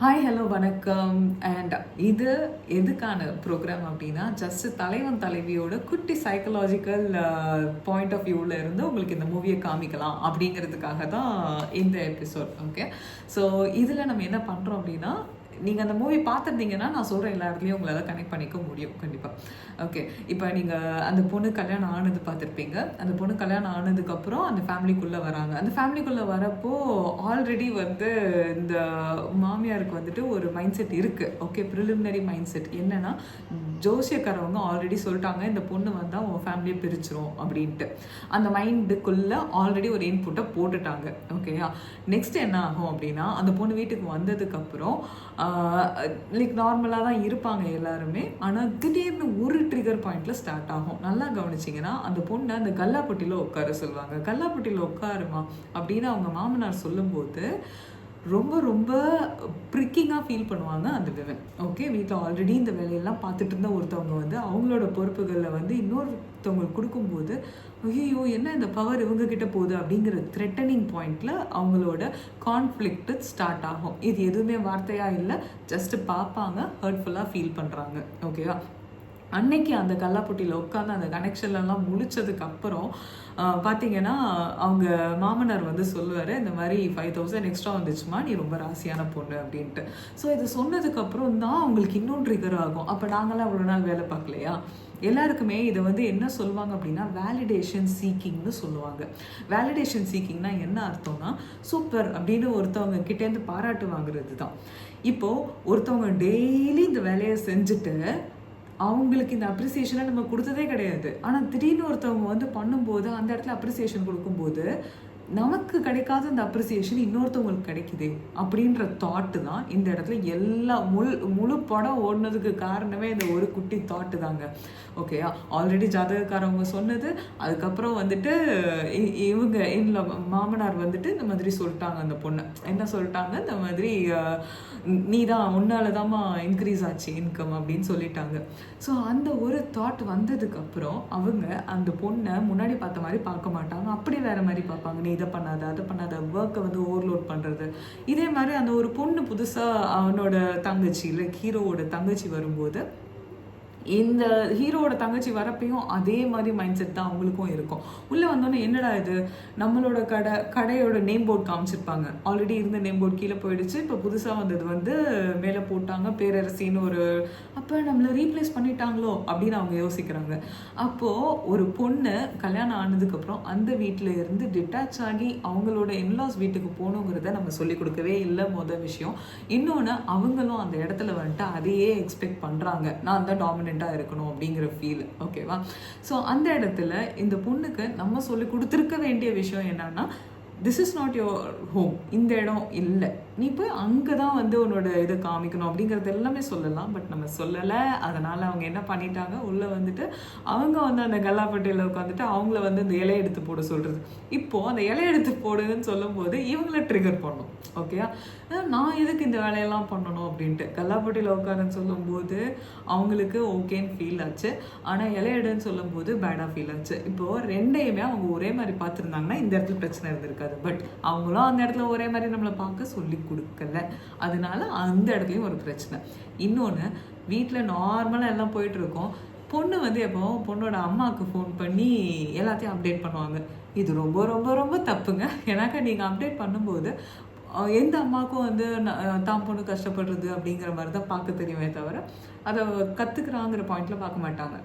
Hi hello வணக்கம். And இது எதுக்கான program அப்படின்னா, ஜஸ்ட் தலைவன் தலைவியோட குட்டி சைக்கலாஜிக்கல் பாயிண்ட் ஆஃப் வியூவில் இருந்து உங்களுக்கு இந்த மூவியை காமிக்கலாம் அப்படிங்கிறதுக்காக தான் இந்த எபிசோட். ஓகே, ஸோ இதில் நம்ம என்ன பண்ணுறோம் அப்படின்னா, நீங்கள் அந்த மூவி பார்த்துருந்தீங்கன்னா நான் சொல்கிற எல்லா இடத்துலையும் உங்களால் கனெக்ட் பண்ணிக்க முடியும் கண்டிப்பாக. ஓகே, இப்போ நீங்கள் அந்த பொண்ணு கல்யாணம் ஆனது பார்த்துருப்பீங்க. அந்த பொண்ணு கல்யாணம் ஆனதுக்கப்புறம் அந்த ஃபேமிலிக்குள்ளே வராங்க. அந்த ஃபேமிலிக்குள்ளே வரப்போ ஆல்ரெடி வந்து இந்த மாமியாருக்கு வந்துட்டு ஒரு மைண்ட் செட் இருக்குது. ஓகே, ப்ரிலிமினரி மைண்ட் செட் என்னென்னா, ஜோசியக்காரவங்க ஆல்ரெடி சொல்லிட்டாங்க இந்த பொண்ணு வந்தால் உன் ஃபேமிலியை பிரிச்சிரும் அப்படின்ட்டு. அந்த மைண்டுக்குள்ளே ஆல்ரெடி ஒரு இன்புட்டை போட்டுட்டாங்க. ஓகேயா, நெக்ஸ்ட் என்ன ஆகும் அப்படின்னா, அந்த பொண்ணு வீட்டுக்கு வந்ததுக்கப்புறம் லைக் நார்மலாக தான் இருப்பாங்க எல்லாருமே. ஆனால் திடீர்னு ஒரு ட்ரிகர் பாயிண்டில் ஸ்டார்ட் ஆகும். நல்லா கவனிச்சிங்கன்னா, அந்த பொண்ணை அந்த கல்லாப்பட்டியில் உட்கார சொல்லுவாங்க. கல்லாப்பட்டியில் உட்காருமா அப்படின்னு அவங்க மாமனார் சொல்லும்போது ரொம்ப ரொம்ப ப்ரிக்கிங்காக ஃபீல் பண்ணுவாங்க அந்த விமன். ஓகே, வீட்டில் ஆல்ரெடி இந்த வேலையெல்லாம் பார்த்துட்டு இருந்த ஒருத்தவங்க வந்து அவங்களோட பொறுப்புகளில் வந்து இன்னொருத்தவங்களுக்கு கொடுக்கும்போது, ஐயோ என்ன இந்த பவர் இவங்கக்கிட்ட போகுது அப்படிங்கிற த்ரெட்டனிங் பாயிண்டில் அவங்களோட கான்ஃப்ளிக்ட் ஸ்டார்ட் ஆகும். இது எதுவுமே வார்த்தையாக இல்லை, ஜஸ்ட்டு பார்ப்பாங்க, ஹர்ட்ஃபுல்லாக ஃபீல் பண்ணுறாங்க. ஓகேவா, அன்னைக்கு அந்த கல்லாப்பட்டியில் உட்காந்து அந்த கனெக்ஷன்லாம் முடிச்சதுக்கப்புறம் பார்த்தீங்கன்னா, அவங்க மாமனார் வந்து சொல்லுவார், இந்த மாதிரி 5000 எக்ஸ்ட்ரா வந்துச்சுமா, நீ ரொம்ப ராசியான பொண்ணு அப்படின்ட்டு. ஸோ இது சொன்னதுக்கப்புறம் தான் அவங்களுக்கு இன்னும் ட்ரிகர் ஆகும். அப்போ நாங்களாம் அவ்வளோ நாள் வேலை பார்க்கலையா? எல்லாருக்குமே இதை வந்து என்ன சொல்லுவாங்க அப்படின்னா, வேலிடேஷன் சீக்கிங்னு சொல்லுவாங்க. வேலிடேஷன் சீக்கிங்னா என்ன அர்த்தம்னா, சூப்பர் அப்படின்னு ஒருத்தவங்க கிட்டேருந்து பாராட்டு வாங்குறது தான். இப்போது ஒருத்தவங்க டெய்லி இந்த வேலையை செஞ்சுட்டு அவங்களுக்கு இந்த அப்ரிசியேஷனை நம்ம கொடுத்ததே கிடையாது. ஆனால் திடீர்னு ஒருத்தவங்க வந்து பண்ணும்போது அந்த இடத்துல அப்ரிசியேஷன் கொடுக்கும்போது நமக்கு கிடைக்காத அந்த அப்ரிசியேஷன் இன்னொருத்தவங்களுக்கு கிடைக்குது அப்படின்ற தாட்டு தான் இந்த இடத்துல எல்லா முழு படம் ஓடினதுக்கு காரணமே இந்த ஒரு குட்டி தாட்டு தாங்க. ஓகேயா, ஆல்ரெடி ஜாதகக்காரவங்க சொன்னது, அதுக்கப்புறம் வந்துட்டு இவங்க இல்லை மாமனார் வந்துட்டு இந்த மாதிரி சொல்லிட்டாங்க. அந்த பொண்ணு என்ன சொல்லிட்டாங்க, இந்த மாதிரி நீ தான் உன்னால தான்மா இன்க்ரீஸ் ஆச்சு இன்கம் அப்படின்னு சொல்லிட்டாங்க. ஸோ அந்த ஒரு தாட் வந்ததுக்கப்புறம் அவங்க அந்த பொண்ணை முன்னாடி பார்த்த மாதிரி பார்க்க மாட்டாங்க, அப்படியே வேற மாதிரி பார்ப்பாங்க. நீ இதை பண்ணாத அதை பண்ணாத, ஒர்க்கை வந்து ஓவர்லோட் பண்ணுறது. இதே மாதிரி அந்த ஒரு பொண்ணு புதுசாக அவனோட தங்கச்சி இல்லை ஹீரோவோட தங்கச்சி வரும்போது, இந்த ஹீரோவோட தங்கச்சி வரப்பையும் அதே மாதிரி மைண்ட் செட் தான் அவங்களுக்கும் இருக்கும். உள்ளே வந்தோன்னே என்னடா இது, நம்மளோட கடையோட நேம் போர்ட் காமிச்சிருப்பாங்க. ஆல்ரெடி இருந்த நேம் போர்ட் கீழே போயிடுச்சு, இப்போ புதுசாக வந்தது வந்து மேலே போட்டாங்க பேரரசின்னு ஒரு, அப்போ நம்மளை ரீப்ளேஸ் பண்ணிட்டாங்களோ அப்படின்னு அவங்க யோசிக்கிறாங்க. அப்போது ஒரு பொண்ணு கல்யாணம் ஆனதுக்கப்புறம் அந்த வீட்டில் இருந்து டிட்டாச் ஆகி அவங்களோட இன்லாஸ் வீட்டுக்கு போகணுங்கிறத நம்ம சொல்லிக் கொடுக்கவே இல்லை. மொதல் விஷயம். இன்னொன்று, அவங்களும் அந்த இடத்துல வந்துட்டு அதையே எக்ஸ்பெக்ட் பண்ணுறாங்க, நான் தான் டாமினன்ட் இருக்கணும் அப்படிங்கிற ஃபீல். ஓகேவா, ஸோ அந்த இடத்துல இந்த பொண்ணுக்கு நம்ம சொல்லி கொடுத்துருக்க வேண்டிய விஷயம் என்னன்னா, this is not your home, இந்த இடம் இல்லை, நீ போய் அங்கே தான் வந்து உன்னோட இதை காமிக்கணும் அப்படிங்கிறது எல்லாமே சொல்லலாம். பட் நம்ம சொல்லலை. அதனால் அவங்க என்ன பண்ணிட்டாங்க, உள்ளே வந்துட்டு அவங்க வந்து அந்த கல்லாப்பட்டியில் உட்காந்துட்டு அவங்கள வந்து அந்த இலையை எடுத்து போட சொல்கிறது. இப்போது அந்த இலையை எடுத்து போடுன்னு சொல்லும்போது இவங்கள ட்ரிகர் பண்ணும். ஓகேயா, நான் எதுக்கு இந்த வேலையெல்லாம் பண்ணணும் அப்படின்ட்டு கல்லாப்பட்டியில் உட்காருன்னு சொல்லும்போது அவங்களுக்கு ஓகேன்னு ஃபீல் ஆச்சு. ஆனால் இலையடுன்னு சொல்லும்போது பேடாக ஃபீல் ஆச்சு. இப்போது ரெண்டையுமே அவங்க ஒரே மாதிரி பார்த்துருந்தாங்கன்னா இந்த இடத்துல பிரச்சனை இருந்திருக்காது. பட் அவங்களும் அந்த இடத்துல ஒரே மாதிரி நம்மளை பார்க்க சொல்லி கொடுக்கல, அதனால அந்த இடத்துலையும் ஒரு பிரச்சனை. இன்னொன்று, வீட்டில் நார்மலாக எல்லாம் போயிட்டுருக்கோம். பொண்ணு வந்து எப்போ பொண்ணோட அம்மாவுக்கு ஃபோன் பண்ணி எல்லாத்தையும் அப்டேட் பண்ணுவாங்க. இது ரொம்ப ரொம்ப ரொம்ப தப்புங்க. ஏன்னாக்கா நீங்கள் அப்டேட் பண்ணும்போது எந்த அம்மாவுக்கும் வந்து தான் பொண்ணு கஷ்டப்படுறது அப்படிங்கிற மாதிரி தான் பார்க்க தெரியுமே தவிர அதை கற்றுக்குறாங்கிற பாயிண்டில் பார்க்க மாட்டாங்க.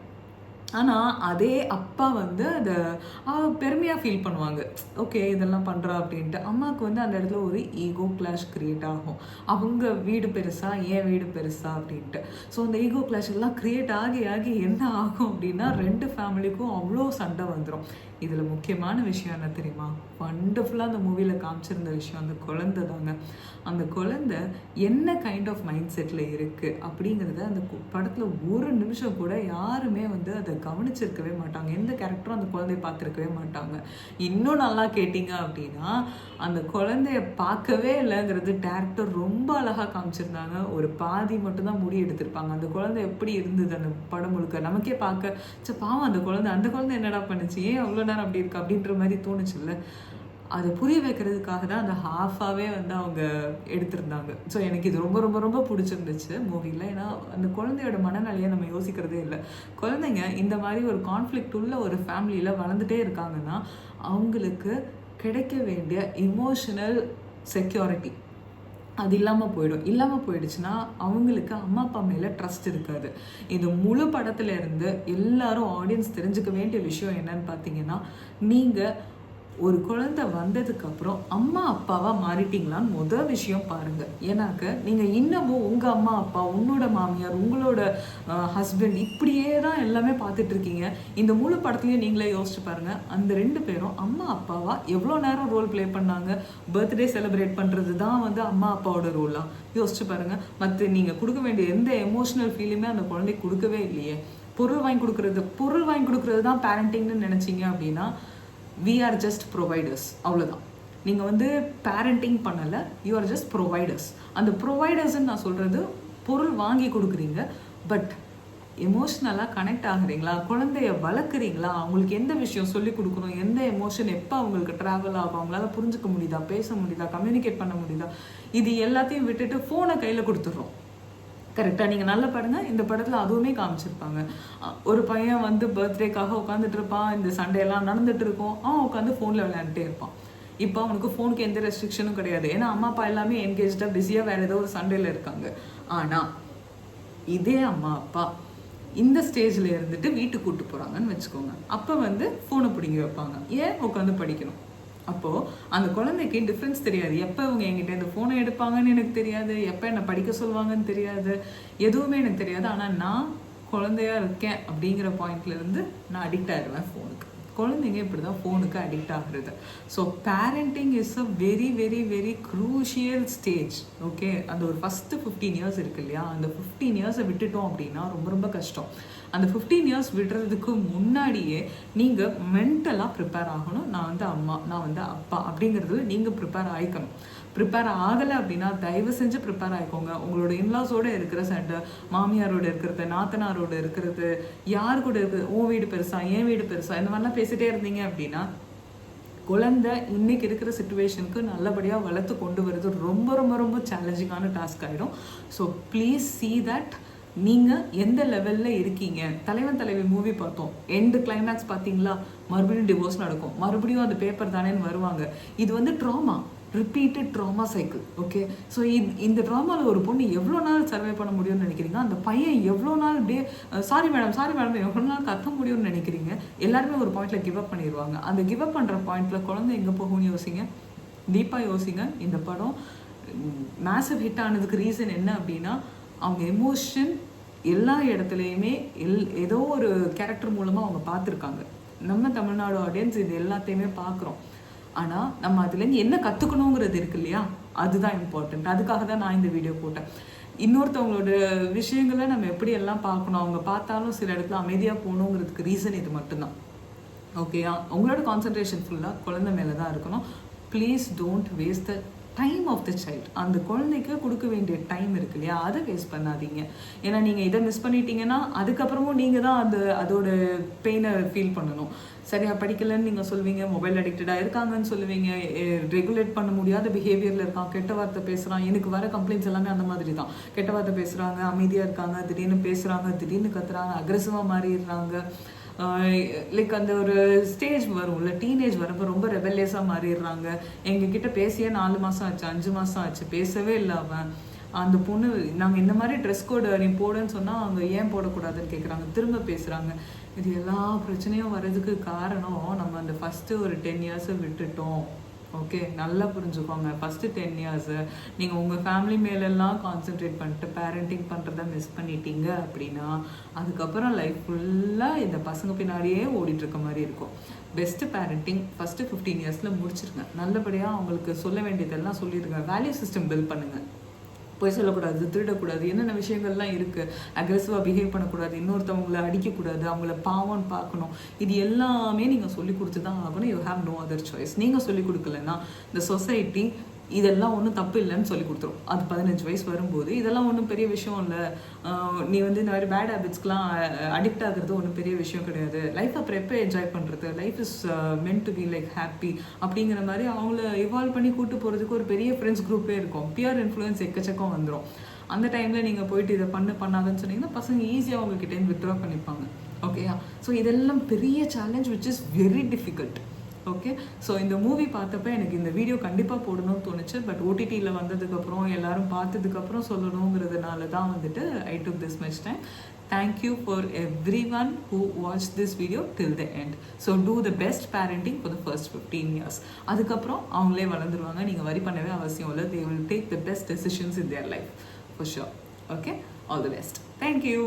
ஆனால் அதே அப்பா வந்து அதை பெருமையாக ஃபீல் பண்ணுவாங்க. ஓகே, இதெல்லாம் பண்ணுறா அப்படின்ட்டு. அம்மாவுக்கு வந்து அந்த இடத்துல ஒரு ஈகோ கிளாஷ் க்ரியேட் ஆகும். அவங்க வீடு பெருசா, ஏன் வீடு பெருசா அப்படின்ட்டு. ஸோ அந்த ஈகோ கிளாஷ் எல்லாம் க்ரியேட் ஆகி ஆகி என்ன ஆகும் அப்படின்னா, ரெண்டு ஃபேமிலிக்கும் அவ்வளோ சண்டை வந்துடும். இதில் முக்கியமான விஷயம் என்ன தெரியுமா, வண்டர்ஃபுல்லாக அந்த மூவியில் காமிச்சிருந்த விஷயம் அந்த குழந்தை தாங்க. அந்த குழந்தை என்ன கைண்ட் ஆஃப் மைண்ட் செட்டில் இருக்குது அப்படிங்கிறத அந்த படத்தில் ஒரு நிமிஷம் கூட யாருமே வந்து அதை கவனிச்சிருக்கவே மாட்டாங்க. எந்த கேரக்டரும் அந்த குழந்தைய பார்த்துருக்கவே மாட்டாங்க. இன்னும் நல்லா கேட்டிங்க அப்படின்னா, அந்த குழந்தைய பார்க்கவே இல்லைங்கிறது டேரக்டர் ரொம்ப அழகாக காமிச்சிருந்தாங்க. ஒரு பாதி மட்டும்தான் முடி எடுத்திருப்பாங்க. அந்த குழந்தை எப்படி இருந்தது அந்த படம் முழுக்க நமக்கே பார்க்க பாவம் அந்த குழந்தை என்னடா பண்ணுச்சு, ஏன் அவ்வளோ நேரம் அப்படி இருக்கு அப்படின்ற மாதிரி தோணுச்சுல்ல. அதை புரிய வைக்கிறதுக்காக தான் அந்த ஹாஃபாகவே வந்து அவங்க எடுத்திருந்தாங்க. ஸோ எனக்கு இது ரொம்ப ரொம்ப ரொம்ப பிடிச்சிருந்துச்சு மூவியில். ஏன்னா அந்த குழந்தையோட மனநிலையை நம்ம யோசிக்கிறதே இல்லை. குழந்தைங்க இந்த மாதிரி ஒரு கான்ஃப்ளிக்ட் உள்ள ஒரு ஃபேமிலியில் வளர்ந்துட்டே இருக்காங்கன்னா அவங்களுக்கு கிடைக்க வேண்டிய இமோஷனல் செக்யூரிட்டி அது இல்லாமல் போயிடுச்சுன்னா அவங்களுக்கு அம்மா அப்பா மேலே ட்ரஸ்ட் இருக்காது. இது முழு படத்துல இருந்து எல்லாரும் ஆடியன்ஸ் தெரிஞ்சுக்க வேண்டிய விஷயம் என்னன்னு பார்த்தீங்கன்னா, நீங்கள் ஒரு குழந்தை வந்ததுக்கப்புறம் அம்மா அப்பாவாக மாறிட்டீங்களான்னு முதல் விஷயம் பாருங்கள். ஏன்னாக்க நீங்கள் இன்னமும் உங்கள் அம்மா அப்பா, உன்னோட மாமியார், உங்களோட ஹஸ்பண்ட் இப்படியே தான் எல்லாமே பார்த்துட்ருக்கீங்க. இந்த முழு படத்துலையும் நீங்களே யோசிச்சு பாருங்கள். அந்த 2 பேரும் அம்மா அப்பாவாக எவ்வளோ நேரம் ரோல் ப்ளே பண்ணாங்க. பர்த்டே செலிப்ரேட் பண்ணுறது தான் வந்து அம்மா அப்பாவோட ரோலாக யோசிச்சு பாருங்கள். மற்ற நீங்கள் கொடுக்க வேண்டிய எந்த எமோஷ்னல் ஃபீலுமே அந்த குழந்தைக்கு கொடுக்கவே இல்லையே. பொருள் வாங்கி கொடுக்குறது தான் பேரண்டிங்னு நினச்சிங்க அப்படின்னா we are just providers. அவ்வளோதான். நீங்கள் வந்து பேரண்டிங் பண்ணலை, யூ ஆர் ஜஸ்ட் ப்ரொவைடர்ஸ். அந்த ப்ரொவைடர்ஸ்ன்னு நான் சொல்கிறது பொருள் வாங்கி கொடுக்குறீங்க, பட் எமோஷ்னலாக கனெக்ட் ஆகுறீங்களா, குழந்தைய வளர்க்குறீங்களா, அவங்களுக்கு எந்த விஷயம் சொல்லிக் கொடுக்கணும், எந்த எமோஷன் எப்போ அவங்களுக்கு ட்ராவல் ஆகும், அவங்களால புரிஞ்சுக்க முடியுதா, பேச முடியுதா, கம்யூனிகேட் பண்ண முடியுதா, இது எல்லாத்தையும் விட்டுட்டு ஃபோனை கையில் கொடுத்துட்றோம். கரெக்டாக நீங்கள் நல்லா பாருங்கள், இந்த படத்தில் அதுவுமே காமிச்சிருப்பாங்க. ஒரு பையன் வந்து பர்த்டேக்காக உட்காந்துட்டு இருப்பான், இந்த சண்டேலாம் நடந்துட்டு இருக்கும், அவன் உட்காந்து ஃபோனில் விளையாண்டுட்டே இருப்பான். இப்போ அவனுக்கு ஃபோனுக்கு எந்த ரெஸ்ட்ரிக்ஷனும் கிடையாது. ஏன்னா அம்மா அப்பா எல்லாமே என்கேஜாக பிஸியாக வேறு ஏதோ ஒரு சண்டேல இருக்காங்க. ஆனால் இதே அம்மா அப்பா இந்த ஸ்டேஜில் இருந்துட்டு வீட்டுக்கு கூப்பிட்டு போகிறாங்கன்னு வச்சுக்கோங்க, அப்போ வந்து ஃபோனை பிடிங்கி வைப்பாங்க. ஏன் உட்காந்து படிக்கணும். அப்போது அந்த குழந்தைக்கு டிஃப்ரென்ஸ் தெரியாது. எப்போ இவங்க என்கிட்ட இந்த ஃபோனை எடுப்பாங்கன்னு எனக்கு தெரியாது, எப்போ என்னை படிக்க சொல்லுவாங்கன்னு தெரியாது, எதுவுமே எனக்கு தெரியாது. ஆனால் நான் குழந்தையா இருக்கேன் அப்படிங்கிற பாயிண்ட்லேருந்து நான் அடிக்ட் ஆகிடுவேன் ஃபோனுக்கு. குழந்தைங்க இப்படி தான் ஃபோனுக்கு அடிக்ட் ஆகுறது. So parenting is a very very very crucial stage. Okay, அந்த ஒரு ஃபஸ்ட்டு 15 இயர்ஸ் இருக்கு இல்லையா, அந்த 15 இயர்ஸை விட்டுட்டோம் அப்படின்னா ரொம்ப ரொம்ப கஷ்டம். அந்த 15 இயர்ஸ் விடுறதுக்கு முன்னாடியே நீங்கள் மென்டலாக ப்ரிப்பேர் ஆகணும். நான் வந்து அம்மா, நான் வந்து அப்பா அப்படிங்கிறதுல நீங்கள் ப்ரிப்பேர் ஆகிக்கணும். ப்ரிப்பேர் ஆகலை அப்படின்னா தயவு செஞ்சு ப்ரிப்பேர் ஆகிக்கோங்க. உங்களோட இன்லாஸோடு இருக்கிற சண்டை, மாமியாரோடு இருக்கிறது, நாத்தனாரோடு இருக்கிறது, யார் கூட இருக்குது, உன் வீடு பெருசா என் வீடு பெருசா, இந்த மாதிரிலாம் பேசிகிட்டே இருந்தீங்க அப்படின்னா குழந்தை இன்னைக்கு இருக்கிற சிச்சுவேஷனுக்கு நல்லபடியாக வளர்த்து கொண்டு வருது ரொம்ப ரொம்ப ரொம்ப சேலஞ்சிங்கான டாஸ்க் ஆகிடும். ஸோ ப்ளீஸ் see that நீங்கள் எந்த லெவலில் இருக்கீங்க. தலைவன் தலைவி மூவி பார்த்தோம், எண்டு கிளைமேக்ஸ் பார்த்தீங்களா, மறுபடியும் டிவோர்ஸ் நடக்கும், மறுபடியும் அந்த பேப்பர் தானேன்னு வருவாங்க. இது வந்து drama, repeated drama cycle. Okay, so இந்த ட்ராமாவில் ஒரு பொண்ணு எவ்வளோ நாள் சர்வை பண்ண முடியும்னு நினைக்கிறீங்க, அந்த பையன் எவ்வளோ நாள் அப்படியே சாரி மேடம் எவ்வளோ நாள் கத்த முடியும்னு நினைக்கிறீங்க. எல்லாருமே ஒரு பாயிண்டில் கிவ் அப் பண்ணிடுவாங்க. அந்த கிவ் அப் பண்ணுற பாயிண்டில் குழந்தை எங்கே போகும்னு யோசிங்க, டீப்பாக யோசிங்க. இந்த படம் மேசிவ் ஹிட் ஆனதுக்கு ரீசன் என்ன அப்படின்னா, அவங்க எமோஷன் எல்லா இடத்துலையுமே ஏதோ ஒரு கேரக்டர் மூலமாக அவங்க பார்த்துருக்காங்க. நம்ம தமிழ்நாடு ஆடியன்ஸ் இது எல்லாத்தையுமே பார்க்குறோம். ஆனால் நம்ம அதுலேருந்து என்ன கற்றுக்கணுங்கிறது இருக்கு இல்லையா, அதுதான் இம்பார்ட்டண்ட். அதுக்காக தான் நான் இந்த வீடியோ போட்டேன். இன்னொருத்தவங்களோட விஷயங்களை நம்ம எப்படி எல்லாம் பார்க்கணும், அவங்க பார்த்தாலும் சில இடத்துல அமைதியாக போகணுங்கிறதுக்கு ரீசன் இது மட்டும்தான். ஓகேயா, உங்களோட கான்சன்ட்ரேஷன் ஃபுல்லாக குழந்தை மேலே தான் இருக்கணும். Please don't waste the time of the child. அந்த குழந்தைக்கு கொடுக்க வேண்டிய டைம் இருக்கு இல்லையா, அதை வேஸ்ட் பண்ணாதீங்க. ஏன்னா நீங்கள் இதை மிஸ் பண்ணிட்டீங்கன்னா அதுக்கப்புறமும் நீங்கள் தான் அதோட பெயினை ஃபீல் பண்ணணும். சரியாக படிக்கலைன்னு நீங்கள் சொல்வீங்க, மொபைல் அடிக்டடாக இருக்காங்கன்னு சொல்லுவீங்க, ரெகுலேட் பண்ண முடியாத பிஹேவியரில் இருக்கான், கெட்ட வார்த்தை பேசுகிறான். எனக்கு வர கம்ப்ளைண்ட்ஸ் எல்லாமே அந்த மாதிரி தான். கெட்ட வார்த்தை பேசுகிறாங்க, அமைதியாக இருக்காங்க, திடீர்னு பேசுகிறாங்க, திடீர்னு கத்துறாங்க, அக்ரெசிவாக மாறிடுறாங்க. லைக் அந்த ஒரு ஸ்டேஜ் வரும்ல, டீனேஜ் வரப்போ ரொம்ப ரெபல்லியஸாக மாறிடுறாங்க. எங்ககிட்ட பேசியே 4 மாதம் ஆச்சு, 5 மாதம் ஆச்சு, பேசவே இல்லாமல் அந்த பொண்ணு நாங்கள் இந்த மாதிரி ட்ரெஸ் கோடு நீ போடுன்னு சொன்னால் அவங்க ஏன் போடக்கூடாதுன்னு கேட்குறாங்க, திரும்ப பேசுகிறாங்க. இது எல்லா பிரச்சனையும் வர்றதுக்கு காரணம் நம்ம அந்த ஃபஸ்ட்டு ஒரு 10 இயர்ஸை விட்டுட்டோம். ஓகே, நல்லா புரிஞ்சுக்கோங்க. ஃபஸ்ட்டு 10 இயர்ஸு நீங்கள் உங்கள் ஃபேமிலி மேலெல்லாம் கான்சென்ட்ரேட் பண்ணிட்டு பேரண்டிங் பண்ணுறத மிஸ் பண்ணிட்டீங்க அப்படின்னா அதுக்கப்புறம் லைஃப் ஃபுல்லாக இந்த பசங்க பின்னாடியே ஓடிட்டுருக்க மாதிரி இருக்கும். பெஸ்ட்டு பேரண்டிங் ஃபஸ்ட்டு 15 இயர்ஸில் முடிச்சிருங்க. நல்லபடியாக அவங்களுக்கு சொல்ல வேண்டியதெல்லாம் சொல்லிடுங்க. வேல்யூ சிஸ்டம் பில்ட் பண்ணுங்கள். போய் சொல்லக்கூடாது, திருடக்கூடாது, என்னென்ன விஷயங்கள்லாம் இருக்குது, அக்ரெசிவாக பிஹேவ் பண்ணக்கூடாது, இன்னொருத்தவங்களை அடிக்கக்கூடாது, அவங்கள பாவம்னு பார்க்கணும். இது எல்லாமே நீங்கள் சொல்லி கொடுத்து தான் ஆகணும். You have no other choice. நீங்கள் சொல்லிக் கொடுக்கலன்னா இந்த சொசைட்டி இதெல்லாம் ஒன்றும் தப்பு இல்லைன்னு சொல்லி கொடுத்துரும். அது 15 வயசு வரும்போது இதெல்லாம் ஒன்றும் பெரிய விஷயம் இல்லை, நீ வந்து இந்த மாதிரி பேட் ஹேபிட்ஸ்க்குலாம் அடிக்ட் ஆகுறது ஒன்றும் பெரிய விஷயம் கிடையாது, லைஃப் அப்புறம் எப்போ என்ஜாய் பண்ணுறது, life is meant to be like happy அப்படிங்கிற மாதிரி அவங்கள இவால்வ் பண்ணி கூட்டு போகிறதுக்கு ஒரு பெரிய ஃப்ரெண்ட்ஸ் குரூப்பே இருக்கும். பியர் இன்ஃப்ளூயன்ஸ் எக்கச்சக்கம் வந்துடும். அந்த டைமில் நீங்கள் போயிட்டு இதை பண்ணாதுன்னு சொன்னீங்கன்னா பசங்க ஈஸியாக உங்ககிட்டேருந்து வித்ட்ரா பண்ணிப்பாங்க. ஓகேயா? ஸோ இதெல்லாம் பெரிய challenge which is very difficult. Okay, so இந்த மூவி பார்த்தப்ப எனக்கு இந்த வீடியோ கண்டிப்பாக போடணும்னு தோணுச்சு. பட் ஓடிடியில் வந்ததுக்கப்புறம் எல்லாரும் பார்த்ததுக்கப்புறம் சொல்லணுங்கிறதுனால தான் வந்துட்டு I took this much time. Thank you for everyone who watch this video till the end. So do the best parenting for the first 15 years. அதுக்கப்புறம் அவங்களே வளர்ந்துருவாங்க, நீங்கள் வரி பண்ணவே அவசியம் இல்லை. They will take the best decisions in their life for sure. Okay, all the best. Thank you.